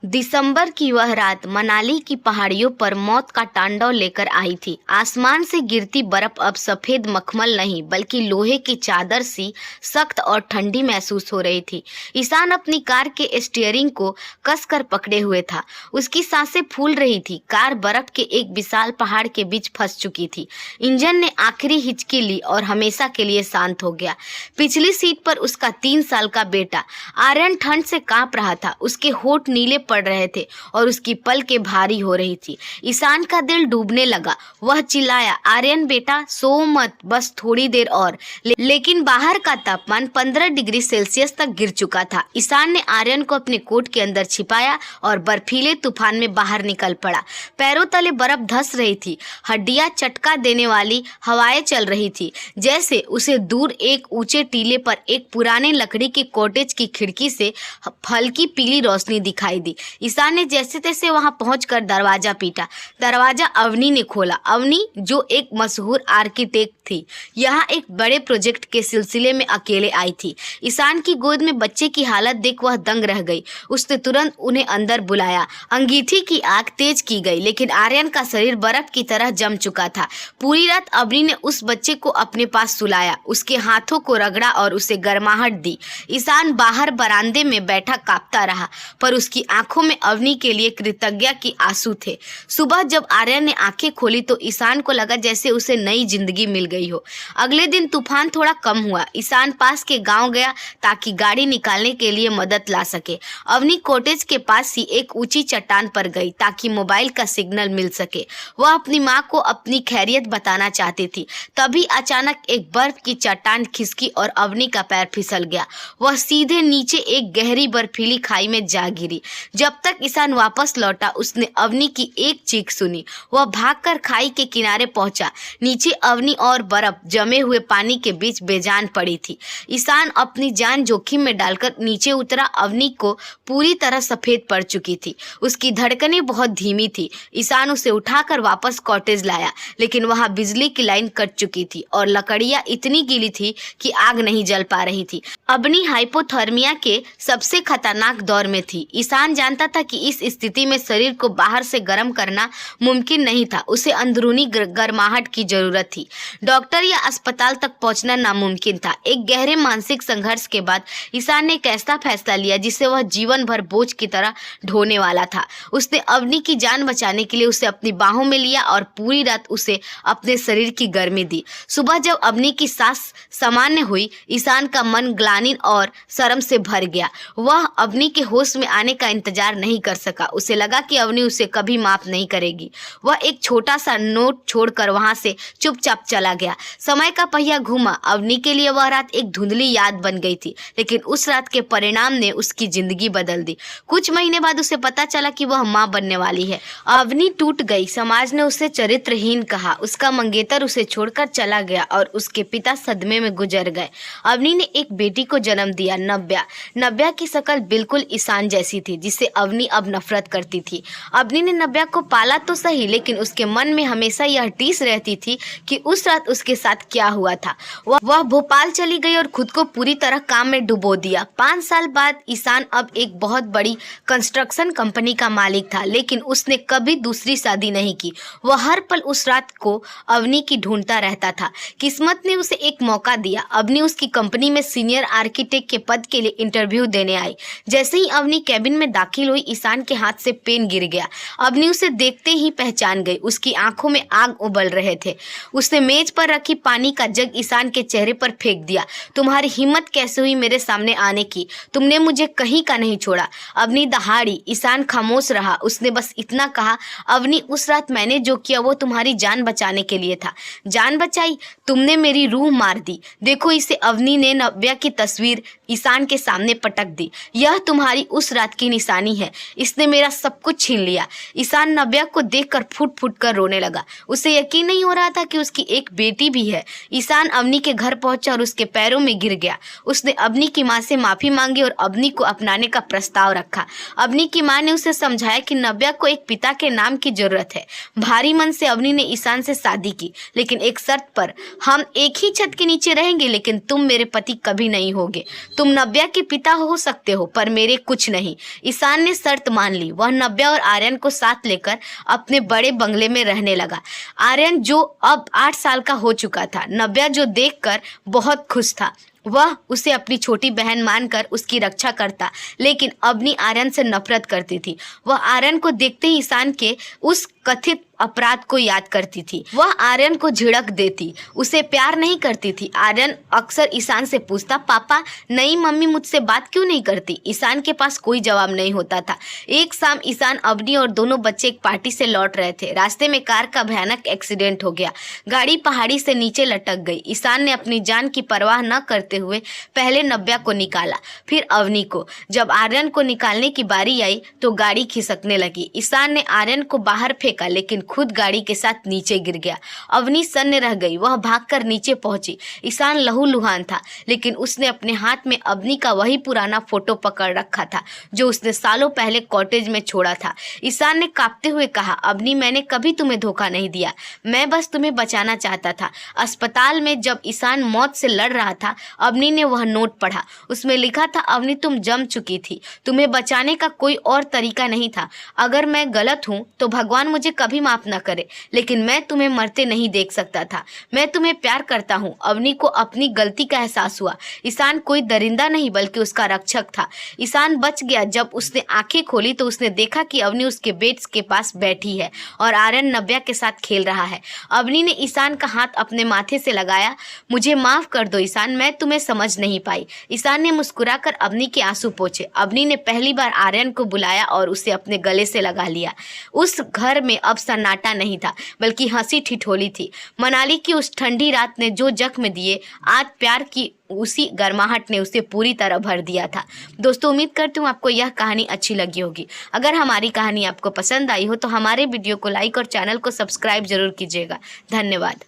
दिसंबर की वह रात मनाली की पहाड़ियों पर मौत का तांडव लेकर आई थी। आसमान से गिरती बर्फ अब सफेद मखमल नहीं बल्कि लोहे की चादर सी सख्त और ठंडी महसूस हो रही थी। ईशान अपनी कार के स्टीयरिंग को कसकर पकड़े हुए था। उसकी सांसें फूल रही थी। कार बर्फ के एक विशाल पहाड़ के बीच फंस चुकी थी। इंजन ने आखिरी हिचकी ली और हमेशा के लिए शांत हो गया। पिछली सीट पर उसका 3 साल का बेटा आर्यन ठंड से कांप रहा था। उसके होठ नीले पड़ रहे थे और उसकी पलकें भारी हो रही थी। ईशान का दिल डूबने लगा। वह चिल्लाया, आर्यन बेटा सो मत, बस थोड़ी देर और। लेकिन बाहर का तापमान 15 डिग्री सेल्सियस तक गिर चुका था। ईशान ने आर्यन को अपने कोट के अंदर छिपाया और बर्फीले तूफान में बाहर निकल पड़ा। पैरों तले बर्फ धंस रही थी। हड्डियां चटका देने वाली हवाएं चल रही थी। जैसे उसे दूर एक ऊंचे टीले पर एक पुराने लकड़ी के कॉटेज की खिड़की से हल्की पीली रोशनी दिखाई दी। ईशान ने जैसे तैसे वहां पहुंचकर दरवाजा पीटा। दरवाजा अवनी ने खोला। अवनी जो एक मशहूर आर्किटेक्ट थी, यहाँ एक बड़े प्रोजेक्ट के सिलसिले में अकेले आई थी। ईशान की गोद में बच्चे की हालत देख वह दंग रह गई। उसने तुरंत उन्हें अंदर बुलाया। अंगीठी की आग तेज की गई, लेकिन आर्यन का शरीर बर्फ की तरह जम चुका था। पूरी रात अवनी ने उस बच्चे को अपने पास सुलाया, उसके हाथों को रगड़ा और उसे गर्माहट दी। ईशान बाहर बरामदे में बैठा कांपता रहा, पर उसकी आंखों में अवनी के लिए कृतज्ञता की आंसू थे। सुबह जब आर्यन ने आंखें खोली तो ईशान को लगा जैसे उसे नई जिंदगी मिल गई हो। अगले दिन तूफान थोड़ा कम हुआ। ईशान पास के गांव गया ताकि गाड़ी निकालने के लिए मदद ला सके। अवनी कॉटेज के पास ही एक ऊंची चट्टान पर गई ताकि मोबाइल का सिग्नल मिल सके। वह अपनी माँ को अपनी खैरियत बताना चाहती थी। तभी अचानक एक बर्फ की चट्टान खिसकी और अवनी का पैर फिसल गया। वह सीधे नीचे एक गहरी बर्फीली खाई में जा गिरी। जब तक ईशान वापस लौटा उसने अवनी की एक चीख सुनी। वह भागकर खाई के किनारे पहुंचा। नीचे अवनी और बर्फ जमे हुए पानी के बीच बेजान पड़ी थी। ईशान अपनी जान जोखिम में डालकर नीचे उतरा। अवनी को पूरी तरह सफेद पड़ चुकी थी। उसकी धड़कनें बहुत धीमी थी। ईशान उसे उठाकर वापस कॉटेज लाया, लेकिन वहां बिजली की लाइन कट चुकी थी और लकड़ियां इतनी गीली थी कि आग नहीं जल पा रही थी। अवनी हाइपोथर्मिया के सबसे खतरनाक दौर में थी। ईशान जानता था कि इस स्थिति में शरीर को बाहर से गर्म करना मुमकिन नहीं था। उसे अंदरूनी गर्माहट की जरूरत थी। डॉक्टर या अस्पताल तक पहुंचना नामुमकिन था। एक गहरे मानसिक संघर्ष के बाद ईशान ने एक ऐसा फैसला लिया जिसे वह जीवन भर बोझ की तरह ढोने वाला था। उसने अवनी की जान बचाने के लिए उसे अपनी बाहों में लिया और पूरी रात उसे अपने शरीर की गर्मी दी। सुबह जब अवनी की सांस सामान्य हुई, ईशान का मन ग्लानि और शर्म से भर गया। वह अवनी के होश में आने का इंतजार नहीं कर सका। उसे लगा कि अवनी उसे कभी माफ नहीं करेगी। वह एक छोटा सा नोट छोड़कर वहां से चुपचाप चला गया। समय का पहिया घूमा। अवनी के लिए वह रात एक धुंधली याद बन गई थी, लेकिन उस रात के परिणाम ने उसकी जिंदगी बदल दी। कुछ महीने बाद उसे पता चला कि वह माँ बनने वाली है। अवनी टूट गई। समाज ने उसे चरित्रहीन कहा। उसका मंगेतर उसे छोड़कर चला गया और उसके पिता सदमे में गुजर गए। अवनी ने एक बेटी को जन्म दिया, नव्या। नव्या की शक्ल बिल्कुल ईशान जैसी थी, जिससे अवनी अब नफरत करती थी। अवनी ने नव्या को पाला तो सही, लेकिन उसके मन में हमेशा यह टीस रहती थी कि उस रात उसके साथ क्या हुआ था। वह भोपाल चली गई और खुद को पूरी तरह काम में डुबो दिया। 5 साल बाद ईशान अब एक बहुत बड़ी कंस्ट्रक्शन कंपनी का मालिक था, लेकिन उसने कभी दूसरी शादी नहीं की। वह हर पल उस रात को अवनी की ढूंढता रहता था। किस्मत ने उसे एक मौका दिया। अवनी उसकी कंपनी में सीनियर आर्किटेक्ट के पद के लिए इंटरव्यू देने आई। जैसे ही अवनी कैबिन में दाखिल हुई, ईशान के हाथ से पेन गिर गया। अवनी उसे देखते ही पहचान गई। उसकी आंखों में आग उबल रहे थे। उसने मेज पर रखी पानी का जग ईशान के चेहरे पर फेंक दिया। तुम्हारी हिम्मत कैसे हुई मेरे सामने आने की? तुमने मुझे कहीं का नहीं छोड़ा। अवनी दहाड़ी। ईशान खामोश रहा। उसने बस इतना कहा, अवनी उस रात मैंने जो किया वो तुम्हारी जान बचाने के लिए था। जान बचाई? तुमने मेरी रूह मार दी। देखो इसे। अवनी ने नव्या की तस्वीर ईशान के सामने पटक दी। यह तुम्हारी उस रात की निशानी है। इसने मेरा सब कुछ छीन लिया। ईशान नव्या को देखकर फुट फुट कर रोने लगा। उसे यकीन नहीं हो रहा था कि उसकी एक बेटी भी है। ईशान अवनी के घर पहुंचा और उसके पैरों में गिर गया। उसने अवनी की माँ से माफी मांगी और अवनी को अपनाने का प्रस्ताव रखा। अवनी की माँ ने उसे समझाया कि नव्या को एक पिता के नाम की जरूरत है। भारी मन से अवनी ने ईशान से शादी की, लेकिन एक शर्त पर। हम एक ही छत के नीचे रहेंगे, लेकिन तुम मेरे पति कभी नहीं होगे। तुम नव्या के पिता हो सकते हो, पर मेरे कुछ नहीं। ईशान ईशान ने शर्त मान ली। वह नव्या और आर्यन को साथ लेकर अपने बड़े बंगले में रहने लगा। आर्यन जो अब 8 साल का हो चुका था, नव्या जो देखकर बहुत खुश था। वह उसे अपनी छोटी बहन मानकर उसकी रक्षा करता, लेकिन अवनी आर्यन से नफरत करती थी। वह आर्यन को देखते ही ईशान के उस कथित अपराध को याद करती थी। वह आर्यन को झिड़क देती, उसे प्यार नहीं करती थी। आर्यन अक्सर ईशान से पूछता, पापा नई मम्मी मुझसे बात क्यों नहीं करती? ईशान के पास कोई जवाब नहीं होता था। एक शाम ईशान, अवनी और दोनों बच्चे एक पार्टी से लौट रहे थे। रास्ते में कार का भयानक एक्सीडेंट हो गया। गाड़ी पहाड़ी से नीचे लटक गई। ईशान ने अपनी जान की परवाह न करते हुए पहले नव्या को निकाला, फिर अवनी को। जब आर्यन को निकालने की बारी आई तो गाड़ी खिसकने लगी। ईशान ने आर्यन को बाहर फेंका, लेकिन खुद गाड़ी के साथ नीचे गिर गया। अवनी सन्न रह गई। वह भागकर नीचे पहुंची। ईशान लहूलुहान था, लेकिन उसने अपने हाथ में अवनी का वही पुराना फोटो पकड़ रखा था जो उसने सालों पहले कॉटेज में छोड़ा था। ईशान ने कांपते हुए कहा, अवनी मैंने कभी तुम्हें धोखा नहीं दिया, मैं बस तुम्हें बचाना चाहता था। अस्पताल में जब ईशान मौत से लड़ रहा था, अवनी ने वह नोट पढ़ा। उसमें लिखा था, अवनी तुम जम चुकी थी, तुम्हें बचाने का कोई और तरीका नहीं था। अगर मैं गलत हूँ तो भगवान मुझे कभी माफ न करे, लेकिन मैं तुम्हें मरते नहीं देख सकता था। मैं तुम्हें प्यार करता हूँ। अवनी को अपनी गलती का एहसास हुआ। ईशान कोई दरिंदा नहीं बल्कि उसका रक्षक था। ईशान बच गया। जब उसने आंखें खोली तो उसने देखा कि अवनी उसके बेड के पास बैठी है और आर्यन नव्या के साथ खेल रहा है। अवनी ने ईशान का हाथ अपने माथे से लगाया। मुझे माफ कर दो ईशान, मैं तुम्हें समझ नहीं पाई। ईशान ने मुस्कुराकर अवनी के आंसू पोंछे। अवनी ने पहली बार आर्यन को बुलाया और उसे अपने गले से लगा लिया। उस घर में अब सन्नाटा नहीं था, बल्कि हंसी ठिठोली थी। मनाली की उस ठंडी रात ने जो जख्म दिए, आज प्यार की उसी गर्माहट ने उसे पूरी तरह भर दिया था। दोस्तों, उम्मीद करती हूँ आपको यह कहानी अच्छी लगी होगी। अगर हमारी कहानी आपको पसंद आई हो तो हमारे वीडियो को लाइक और चैनल को सब्सक्राइब जरूर कीजिएगा। धन्यवाद।